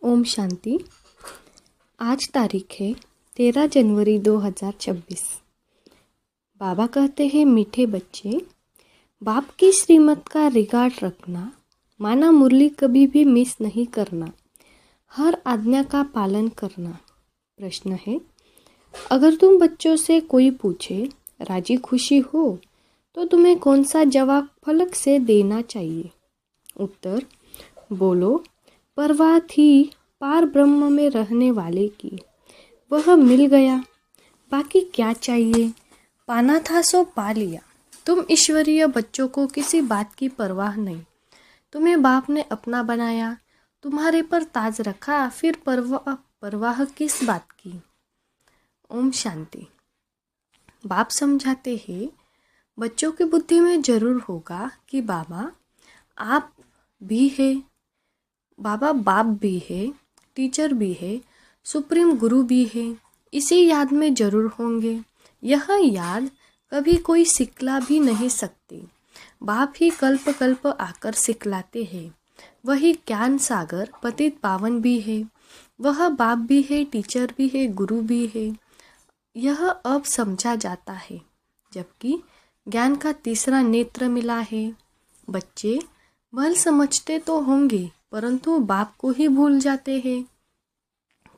ओम शांति। आज तारीख है 13 जनवरी 2026। बाबा कहते हैं, मीठे बच्चे, बाप की श्रीमत का रिगार्ड रखना, माना मुरली कभी भी मिस नहीं करना, हर आज्ञा का पालन करना। प्रश्न है, अगर तुम बच्चों से कोई पूछे राजी खुशी हो तो तुम्हें कौन सा जवाब फलक से देना चाहिए? उत्तर, बोलो, परवाह थी पार ब्रह्म में रहने वाले की, वह मिल गया, बाकी क्या चाहिए? पाना था सो पा लिया। तुम ईश्वरीय बच्चों को किसी बात की परवाह नहीं। तुम्हें बाप ने अपना बनाया, तुम्हारे पर ताज रखा, फिर परवाह किस बात की? ओम शांति। बाप समझाते हैं, बच्चों की बुद्धि में जरूर होगा कि बाबा आप भी है, बाबा बाप भी है, टीचर भी है, सुप्रीम गुरु भी है। इसी याद में जरूर होंगे। यह याद कभी कोई सिखला भी नहीं सकती। बाप ही कल्प कल्प आकर सिखलाते हैं। वही ज्ञान सागर पतित पावन भी है। वह बाप भी है, टीचर भी है, गुरु भी है। यह अब समझा जाता है, जबकि ज्ञान का तीसरा नेत्र मिला है। बच्चे भल समझते तो होंगे, परंतु बाप को ही भूल जाते हैं।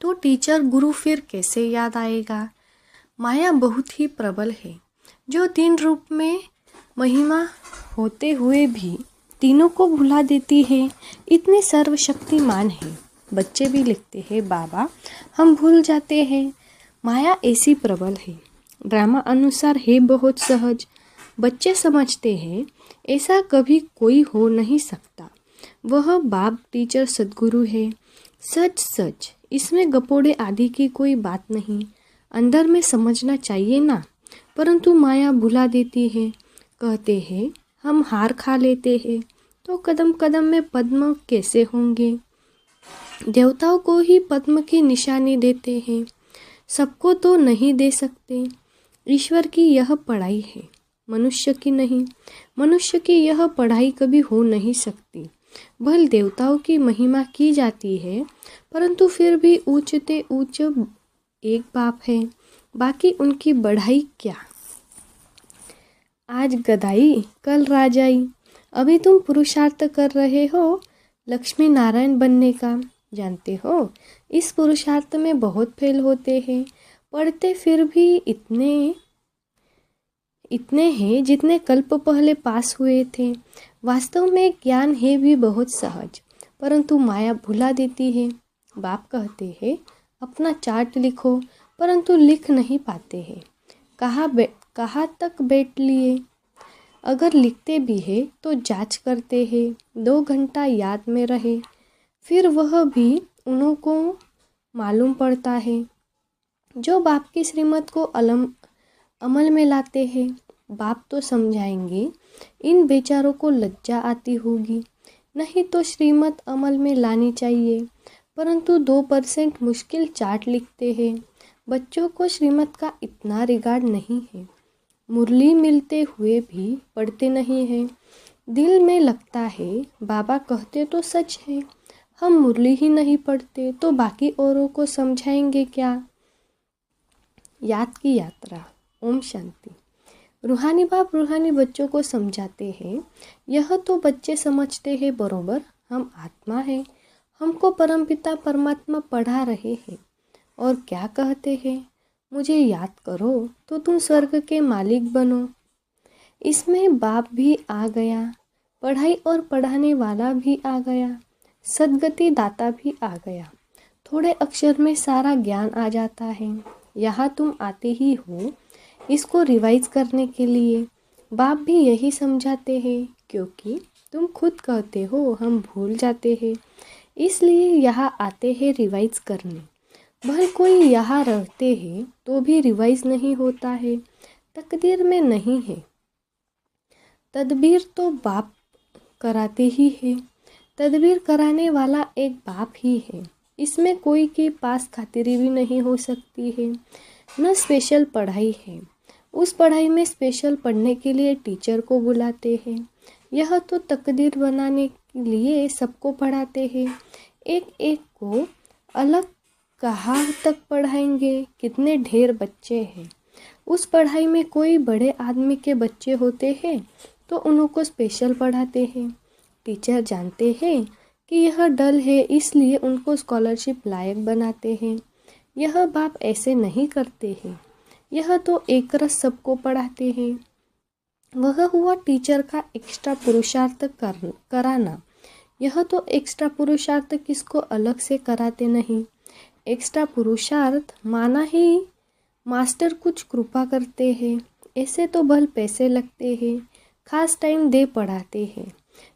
तो टीचर गुरु फिर कैसे याद आएगा? माया बहुत ही प्रबल है, जो तीन रूप में महिमा होते हुए भी तीनों को भुला देती है। इतने सर्वशक्तिमान है। बच्चे भी लिखते हैं, बाबा हम भूल जाते हैं। माया ऐसी प्रबल है, ड्रामा अनुसार है बहुत सहज। बच्चे समझते हैं ऐसा कभी कोई हो नहीं सकता। वह बाप टीचर सद्गुरु है। सच सच, इसमें गपोड़े आदि की कोई बात नहीं। अंदर में समझना चाहिए ना, परंतु माया भुला देती है। कहते हैं हम हार खा लेते हैं, तो कदम कदम में पद्म कैसे होंगे? देवताओं को ही पद्म की निशानी देते हैं, सबको तो नहीं दे सकते। ईश्वर की यह पढ़ाई है, मनुष्य की नहीं। मनुष्य की यह पढ़ाई कभी हो नहीं सकती। भल देवताओं की महिमा की जाती है, परंतु फिर भी ऊंचते ऊंच एक बाप है, बाकी उनकी बढ़ाई क्या? आज गदाई कल राजाई। अभी तुम पुरुषार्थ कर रहे हो लक्ष्मी नारायण बनने का। जानते हो, इस पुरुषार्थ में बहुत फेल होते हैं। पढ़ते फिर भी इतने हैं जितने कल्प पहले पास हुए थे। वास्तव में ज्ञान है भी बहुत सहज, परंतु माया भुला देती है। बाप कहते हैं अपना चार्ट लिखो, परंतु लिख नहीं पाते हैं। कहाँ तक बैठ लिए? अगर लिखते भी है तो जांच करते हैं, 2 घंटा याद में रहे, फिर वह भी उन्हों को मालूम पड़ता है। जो बाप की श्रीमत को अमल में लाते हैं, बाप तो समझाएंगे। इन बेचारों को लज्जा आती होगी। नहीं तो श्रीमत अमल में लानी चाहिए, परंतु 2% मुश्किल चार्ट लिखते हैं। बच्चों को श्रीमत का इतना रिगार्ड नहीं है। मुरली मिलते हुए भी पढ़ते नहीं हैं। दिल में लगता है बाबा कहते तो सच है, हम मुरली ही नहीं पढ़ते तो बाकी औरों को समझाएंगे क्या? याद की यात्रा। ओम शांति। रूहानी बाप रूहानी बच्चों को समझाते हैं, यह तो बच्चे समझते हैं बरोबर, हम आत्मा है। हमको परमपिता परमात्मा पढ़ा रहे हैं और क्या कहते हैं, मुझे याद करो तो तुम स्वर्ग के मालिक बनो। इसमें बाप भी आ गया, पढ़ाई और पढ़ाने वाला भी आ गया, सद्गति दाता भी आ गया। थोड़े अक्षर में सारा ज्ञान आ जाता है। यहाँ तुम आते ही हो इसको रिवाइज करने के लिए। बाप भी यही समझाते हैं, क्योंकि तुम खुद कहते हो हम भूल जाते हैं, इसलिए यहाँ आते हैं रिवाइज करने। भल कोई यहाँ रहते हैं तो भी रिवाइज नहीं होता है, तकदीर में नहीं है। तदबीर तो बाप कराते ही है। तदबीर कराने वाला एक बाप ही है। इसमें कोई के पास खातिरी भी नहीं हो सकती है। न स्पेशल पढ़ाई है। उस पढ़ाई में स्पेशल पढ़ने के लिए टीचर को बुलाते हैं। यह तो तकदीर बनाने के लिए सबको पढ़ाते हैं। एक एक को अलग कहाँ तक पढ़ाएंगे? कितने ढेर बच्चे हैं। उस पढ़ाई में कोई बड़े आदमी के बच्चे होते हैं तो उनको स्पेशल पढ़ाते हैं। टीचर जानते हैं कि यह डल है, इसलिए उनको स्कॉलरशिप लायक बनाते हैं। यह बाप ऐसे नहीं करते हैं, यह तो एक रस सबको पढ़ाते हैं। वह हुआ टीचर का एक्स्ट्रा पुरुषार्थ कराना। यह तो एक्स्ट्रा पुरुषार्थ किसको अलग से कराते नहीं। एक्स्ट्रा पुरुषार्थ माना ही मास्टर कुछ कृपा करते हैं। ऐसे तो भल पैसे लगते हैं, खास टाइम दे पढ़ाते हैं,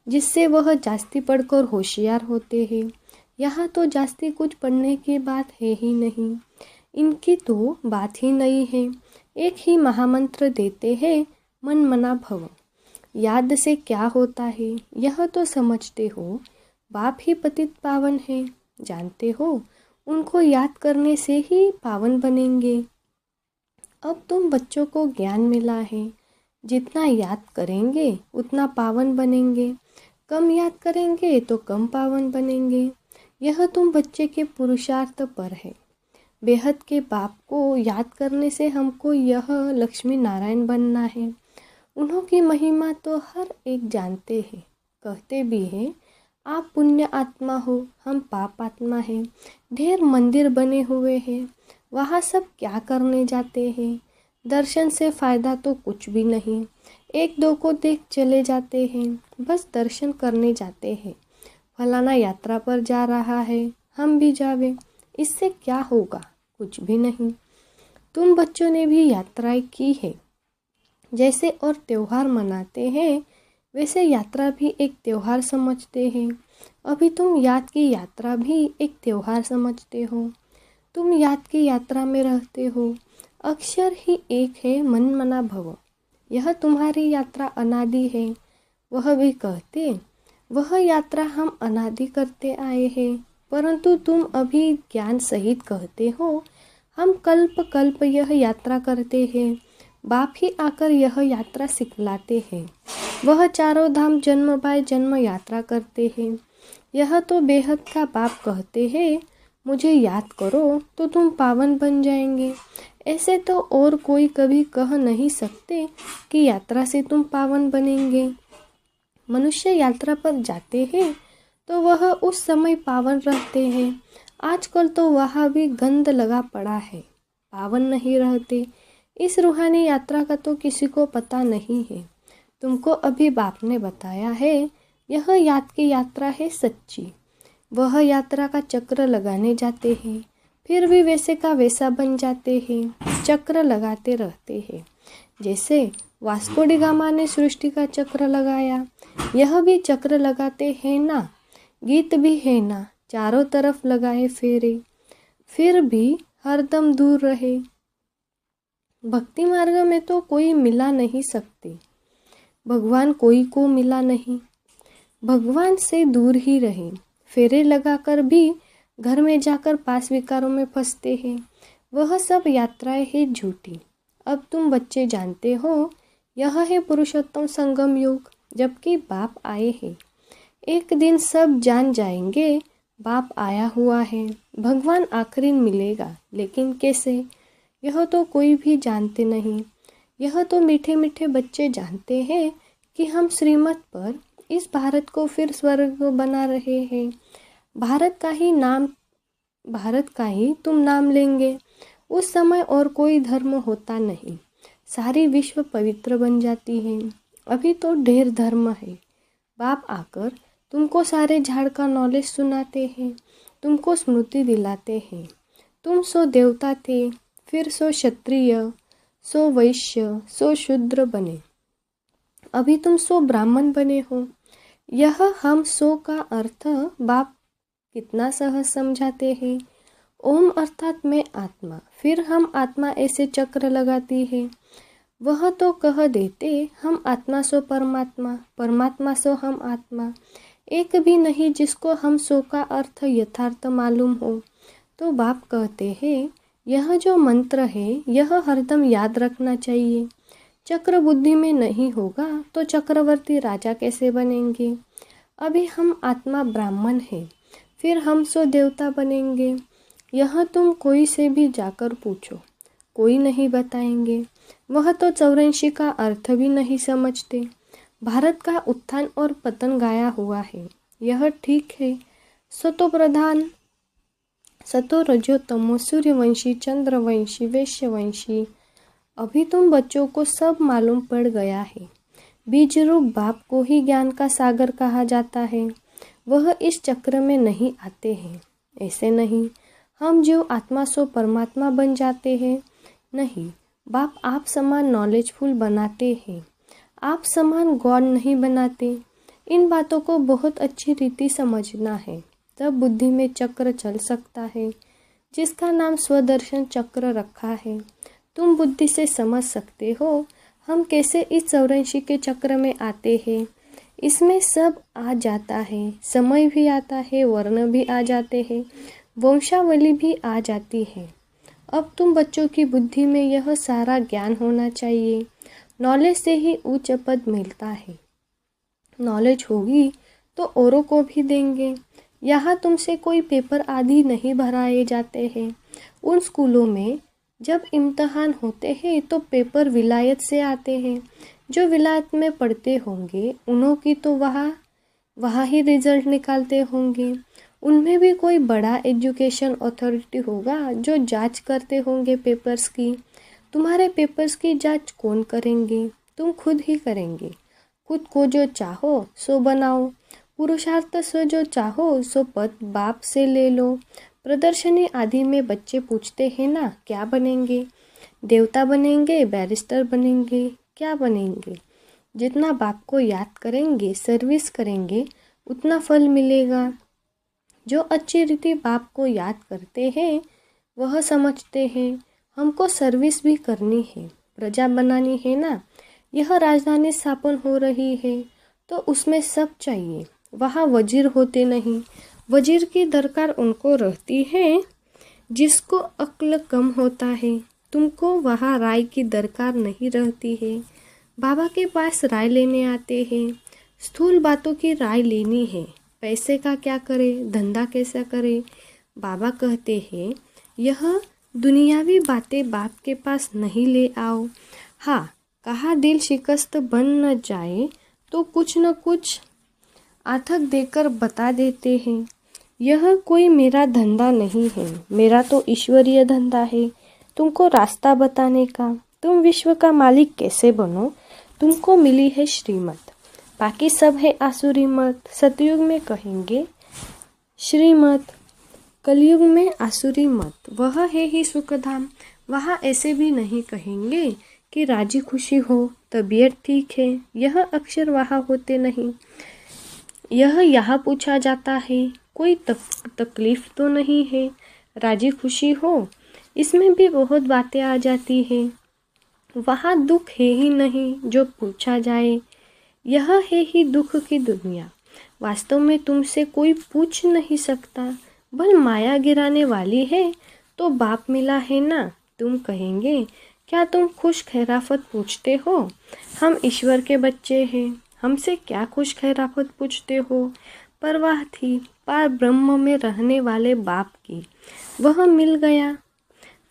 जिससे वह जास्ती पढ़कर होशियार होते हैं। यहाँ तो जास्ती कुछ पढ़ने की बात है ही नहीं, इनकी तो बात ही नहीं है। एक ही महामंत्र देते हैं, मन मना भव। याद से क्या होता है यह तो समझते हो। बाप ही पतित पावन है, जानते हो, उनको याद करने से ही पावन बनेंगे। अब तुम बच्चों को ज्ञान मिला है, जितना याद करेंगे उतना पावन बनेंगे, कम याद करेंगे तो कम पावन बनेंगे। यह तुम बच्चे के पुरुषार्थ पर है। बेहद के बाप को याद करने से हमको यह लक्ष्मी नारायण बनना है। उन्हों की महिमा तो हर एक जानते हैं, कहते भी हैं, आप पुण्य आत्मा हो, हम पाप आत्मा हैं। ढेर मंदिर बने हुए हैं, वहाँ सब क्या करने जाते हैं? दर्शन से फ़ायदा तो कुछ भी नहीं। एक दो को देख चले जाते हैं, बस दर्शन करने जाते हैं। फलाना यात्रा पर जा रहा है, हम भी जावे, इससे क्या होगा? कुछ भी नहीं। तुम बच्चों ने भी यात्राएं की है, जैसे और त्योहार मनाते हैं वैसे यात्रा भी एक त्योहार समझते हैं। अभी तुम याद की यात्रा भी एक त्योहार समझते हो। तुम याद की यात्रा में रहते हो। अक्षर ही एक है, मन मना भव। यह तुम्हारी यात्रा अनादि है। वह भी कहते, वह यात्रा हम अनादि करते आए हैं, परंतु तुम अभी ज्ञान सहित कहते हो, हम कल्प कल्प यह यात्रा करते हैं। बाप ही आकर यह यात्रा सिखलाते हैं। वह चारों धाम जन्म बाय जन्म यात्रा करते हैं। यह तो बेहद का बाप कहते हैं, मुझे याद करो तो तुम पावन बन जाएंगे। ऐसे तो और कोई कभी कह नहीं सकते कि यात्रा से तुम पावन बनेंगे। मनुष्य यात्रा पर जाते हैं तो वह उस समय पावन रहते हैं। आजकल तो वहाँ भी गंद लगा पड़ा है, पावन नहीं रहते। इस रूहानी यात्रा का तो किसी को पता नहीं है। तुमको अभी बाप ने बताया है, यह याद की यात्रा है सच्ची। वह यात्रा का चक्र लगाने जाते हैं, फिर भी वैसे का वैसा बन जाते हैं, चक्र लगाते रहते हैं। जैसे वास्को डी गामा ने सृष्टि का चक्र लगाया, यह भी चक्र लगाते हैं ना। गीत भी है ना, चारों तरफ लगाए फेरे, फिर भी हरदम दूर रहे। भक्ति मार्ग में तो कोई मिला नहीं सकते, भगवान कोई को मिला नहीं। भगवान से दूर ही रहे, फेरे लगाकर भी घर में जाकर पास विकारों में फंसते हैं। वह सब यात्राएं है झूठी। अब तुम बच्चे जानते हो, यह है पुरुषोत्तम संगम योग, जबकि बाप आए हैं। एक दिन सब जान जाएंगे बाप आया हुआ है। भगवान आखिरी मिलेगा, लेकिन कैसे, यह तो कोई भी जानते नहीं। यह तो मीठे मीठे बच्चे जानते हैं कि हम श्रीमत पर इस भारत को फिर स्वर्ग बना रहे हैं। भारत का ही तुम नाम लेंगे। उस समय और कोई धर्म होता नहीं, सारी विश्व पवित्र बन जाती है। अभी तो ढेर धर्म है। बाप आकर तुमको सारे झाड़ का नॉलेज सुनाते हैं, तुमको स्मृति दिलाते हैं। तुम सो देवता थे, फिर सो क्षत्रिय, सो वैश्य, सो शूद्र बने। अभी तुम सो ब्राह्मण बने हो। यह हम सो का अर्थ बाप कितना सहज समझाते हैं। ओम अर्थात मैं आत्मा, फिर हम आत्मा ऐसे चक्र लगाती है। वह तो कह देते, हम आत्मा सो परमात्मा, परमात्मा सो हम आत्मा। एक भी नहीं जिसको हम सो का अर्थ यथार्थ मालूम हो। तो बाप कहते हैं, यह जो मंत्र है यह हरदम याद रखना चाहिए। चक्र बुद्धि में नहीं होगा तो चक्रवर्ती राजा कैसे बनेंगे। अभी हम आत्मा ब्राह्मण हैं, फिर हम सो देवता बनेंगे। यह तुम कोई से भी जाकर पूछो, कोई नहीं बताएंगे। वह तो 84 का अर्थ भी नहीं समझते। भारत का उत्थान और पतन गाया हुआ है, यह ठीक है। सतो प्रधान, सतो रजो तमो, सूर्यवंशी, चंद्रवंशी, वैश्यवंशी। अभी तुम बच्चों को सब मालूम पड़ गया है। बीज रूप बाप को ही ज्ञान का सागर कहा जाता है। वह इस चक्र में नहीं आते हैं। ऐसे नहीं हम जो आत्मा सो परमात्मा बन जाते हैं। नहीं, बाप आप समान नॉलेजफुल बनाते हैं, आप समान गॉड नहीं बनाते। इन बातों को बहुत अच्छी रीति समझना है, तब बुद्धि में चक्र चल सकता है, जिसका नाम स्वदर्शन चक्र रखा है। तुम बुद्धि से समझ सकते हो हम कैसे इस 84 के चक्र में आते हैं। इसमें सब आ जाता है, समय भी आता है, वर्ण भी आ जाते हैं, वंशावली भी आ जाती है। अब तुम बच्चों की बुद्धि में यह सारा ज्ञान होना चाहिए। नॉलेज से ही उच्च पद मिलता है। नॉलेज होगी तो औरों को भी देंगे। यहाँ तुमसे कोई पेपर आदि नहीं भराए जाते हैं। उन स्कूलों में जब इम्तहान होते हैं तो पेपर विलायत से आते हैं। जो विलायत में पढ़ते होंगे उन्हों की तो वहाँ ही रिजल्ट निकालते होंगे। उनमें भी कोई बड़ा एजुकेशन अथॉरिटी होगा जो जांच करते होंगे पेपर्स की। तुम्हारे पेपर्स की जांच कौन करेंगे? तुम खुद ही करेंगे। खुद को जो चाहो सो बनाओ, पुरुषार्थ से जो चाहो सो पद बाप से ले लो। प्रदर्शनी आदि में बच्चे पूछते हैं ना, क्या बनेंगे? देवता बनेंगे, बैरिस्टर बनेंगे, क्या बनेंगे? जितना बाप को याद करेंगे, सर्विस करेंगे, उतना फल मिलेगा। जो अच्छी रीति बाप को याद करते हैं वह समझते हैं हमको सर्विस भी करनी है, प्रजा बनानी है ना। यह राजधानी स्थापन हो रही है तो उसमें सब चाहिए। वहाँ वजीर होते नहीं। वजीर की दरकार उनको रहती है जिसको अक्ल कम होता है। तुमको वहाँ राय की दरकार नहीं रहती है। बाबा के पास राय लेने आते हैं। स्थूल बातों की राय लेनी है। पैसे का क्या करे, धंधा कैसा करे। बाबा कहते हैं यह दुनियावी बातें बाप के पास नहीं ले आओ। हाँ, कहा दिल शिकस्त बन न जाए तो कुछ न कुछ आथक देकर बता देते हैं। यह कोई मेरा धंधा नहीं है, मेरा तो ईश्वरीय धंधा है तुमको रास्ता बताने का। तुम विश्व का मालिक कैसे बनो, तुमको मिली है श्रीमत। बाकी सब है आसुरी मत। सतयुग में कहेंगे श्रीमत, कलयुग में आसुरी मत। वह है ही सुखधाम। वहाँ ऐसे भी नहीं कहेंगे कि राजी खुशी हो, तबीयत ठीक है। यह अक्षर वहाँ होते नहीं। यह यहाँ पूछा जाता है कोई तकलीफ तो नहीं है, राजी खुशी हो। इसमें भी बहुत बातें आ जाती हैं। वहाँ दुख है ही नहीं जो पूछा जाए। यह है ही दुख की दुनिया। वास्तव में तुमसे कोई पूछ नहीं सकता। बल माया गिराने वाली है तो बाप मिला है ना। तुम कहेंगे क्या तुम खुश खैराफत पूछते हो? हम ईश्वर के बच्चे हैं, हमसे क्या खुश खैराफत पूछते हो? परवाह थी पार ब्रह्म में रहने वाले बाप की, वह मिल गया,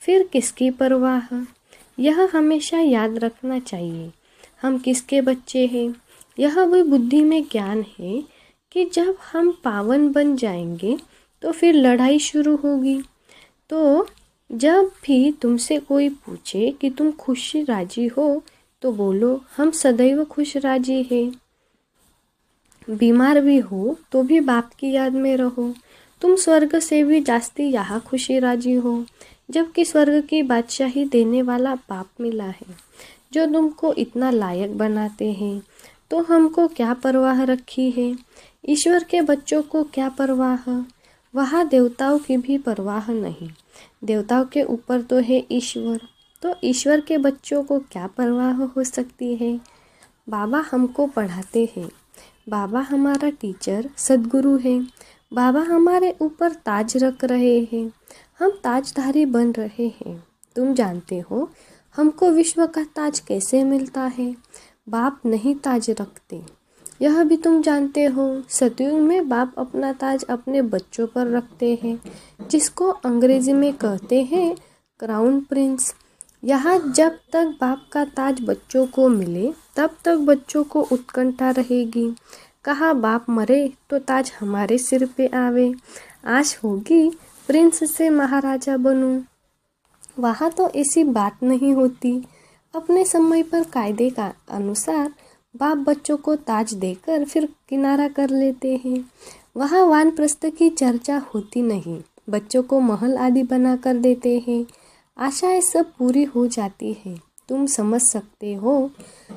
फिर किसकी परवाह? यह हमेशा याद रखना चाहिए। हम किसके बच्चे हैं? यह भी बुद्धि में ज्ञान है कि जब हम पावन बन जाएंगे तो फिर लड़ाई शुरू होगी। तो जब भी तुमसे कोई पूछे कि तुम खुश राजी हो तो बोलो हम सदैव खुश राजी हैं। बीमार भी हो तो भी बाप की याद में रहो। तुम स्वर्ग से भी जास्ती यहाँ खुशी राजी हो, जबकि स्वर्ग की बादशाही देने वाला बाप मिला है जो तुमको इतना लायक बनाते हैं। तो हमको क्या परवाह रखी है? ईश्वर के बच्चों को क्या परवाह? वहाँ देवताओं की भी परवाह नहीं। देवताओं के ऊपर तो है ईश्वर, तो ईश्वर के बच्चों को क्या परवाह हो सकती है? बाबा हमको पढ़ाते हैं। बाबा हमारा टीचर सद्गुरु है। बाबा हमारे ऊपर ताज रख रहे हैं। हम ताजधारी बन रहे हैं। तुम जानते हो हमको विश्व का ताज कैसे मिलता है? बाप नहीं ताज रखते, यह भी तुम जानते हो, सतयुग में बाप अपना ताज अपने बच्चों पर रखते हैं, जिसको अंग्रेजी में कहते हैं क्राउन प्रिंस। यहाँ जब तक बाप का ताज बच्चों को मिले तब तक बच्चों को उत्कंठा रहेगी। कहा बाप मरे तो ताज हमारे सिर पे आवे, आश होगी प्रिंस से महाराजा बनूं। वहाँ तो ऐसी बात नहीं होती। अपने समय पर कायदे का अनुसार बाप बच्चों को ताज देकर फिर किनारा कर लेते हैं। वहाँ वानप्रस्थ की चर्चा होती नहीं, बच्चों को महल आदि बना कर देते हैं। आशाएं सब पूरी हो जाती है। तुम समझ सकते हो,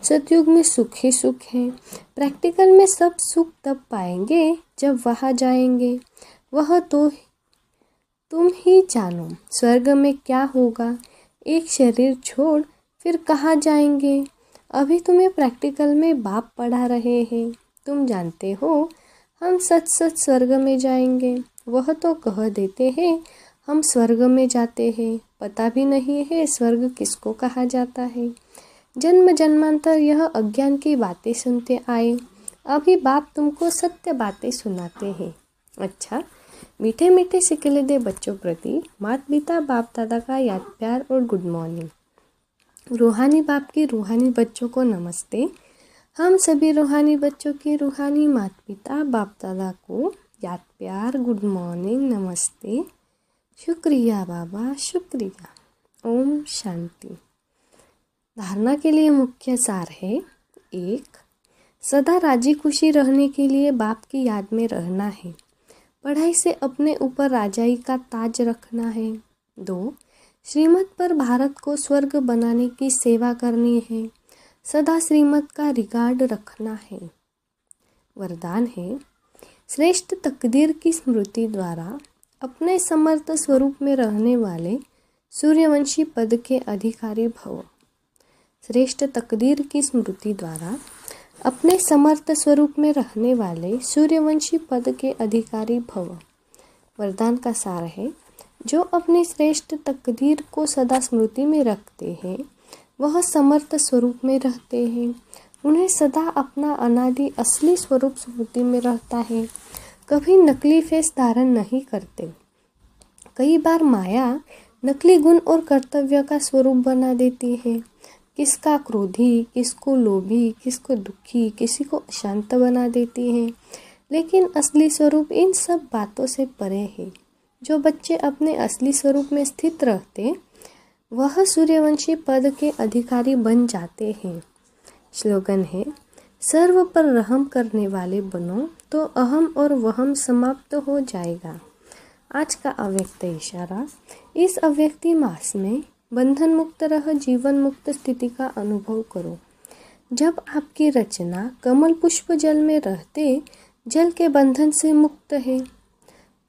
सतयुग में सुख ही सुख है। प्रैक्टिकल में सब सुख तब पाएंगे जब वहाँ जाएंगे। वह तो तुम ही जानो स्वर्ग में क्या होगा। एक शरीर छोड़ फिर कहाँ जाएंगे। अभी तुम्हें प्रैक्टिकल में बाप पढ़ा रहे हैं। तुम जानते हो हम सच सच स्वर्ग में जाएंगे। वह तो कह देते हैं हम स्वर्ग में जाते हैं, पता भी नहीं है स्वर्ग किसको कहा जाता है। जन्म जन्मांतर यह अज्ञान की बातें सुनते आए, अभी बाप तुमको सत्य बातें सुनाते हैं। अच्छा, मीठे मीठे सिकले दे बच्चों प्रति माता पिता बाप दादा का याद प्यार और गुड मॉर्निंग। रूहानी बाप की रूहानी बच्चों को नमस्ते। हम सभी रूहानी बच्चों की रूहानी माता पिता बाप दादा को याद प्यार गुड मॉर्निंग नमस्ते। शुक्रिया बाबा, शुक्रिया। ओम शांति। धारणा के लिए मुख्य सार है। 1. सदा राजी खुशी रहने के लिए बाप की याद में रहना है। पढ़ाई से अपने ऊपर राजाई का ताज रखना है। 2. श्रीमत पर भारत को स्वर्ग बनाने की सेवा करनी है। सदा श्रीमत का रिगार्ड रखना है। वरदान है, श्रेष्ठ तकदीर की स्मृति द्वारा अपने समर्थ स्वरूप में रहने वाले सूर्यवंशी पद के अधिकारी भव। श्रेष्ठ तकदीर की स्मृति द्वारा अपने समर्थ स्वरूप में रहने वाले सूर्यवंशी पद के अधिकारी भव। वरदान का सार है, जो अपनी श्रेष्ठ तकदीर को सदा स्मृति में रखते हैं वह समर्थ स्वरूप में रहते हैं। उन्हें सदा अपना अनादि असली स्वरूप स्मृति में रहता है, कभी नकली फेस धारण नहीं करते। कई बार माया नकली गुण और कर्तव्य का स्वरूप बना देती है। किसका क्रोधी, किसको लोभी, किसको दुखी, किसी को अशांत बना देती है, लेकिन असली स्वरूप इन सब बातों से परे है। जो बच्चे अपने असली स्वरूप में स्थित रहते वह सूर्यवंशी पद के अधिकारी बन जाते हैं। स्लोगन है, सर्व पर रहम करने वाले बनो तो अहम और वहम समाप्त हो जाएगा। आज का अव्यक्त इशारा, इस अव्यक्ति मास में बंधन मुक्त रह जीवन मुक्त स्थिति का अनुभव करो। जब आपकी रचना कमल पुष्प जल में रहते जल के बंधन से मुक्त है,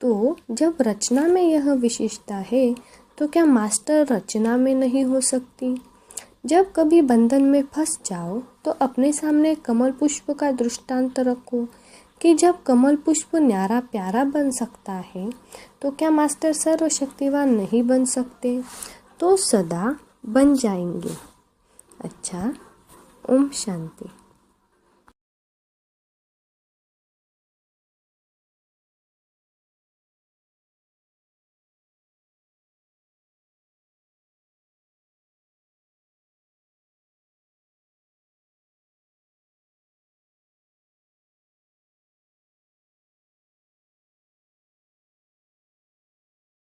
तो जब रचना में यह विशेषता है तो क्या मास्टर रचना में नहीं हो सकती। जब कभी बंधन में फंस जाओ तो अपने सामने कमल पुष्प का दृष्टांत रखो कि जब कमल पुष्प न्यारा प्यारा बन सकता है तो क्या मास्टर सर्वशक्तिवान नहीं बन सकते। तो सदा बन जाएंगे। अच्छा, ओम शांति।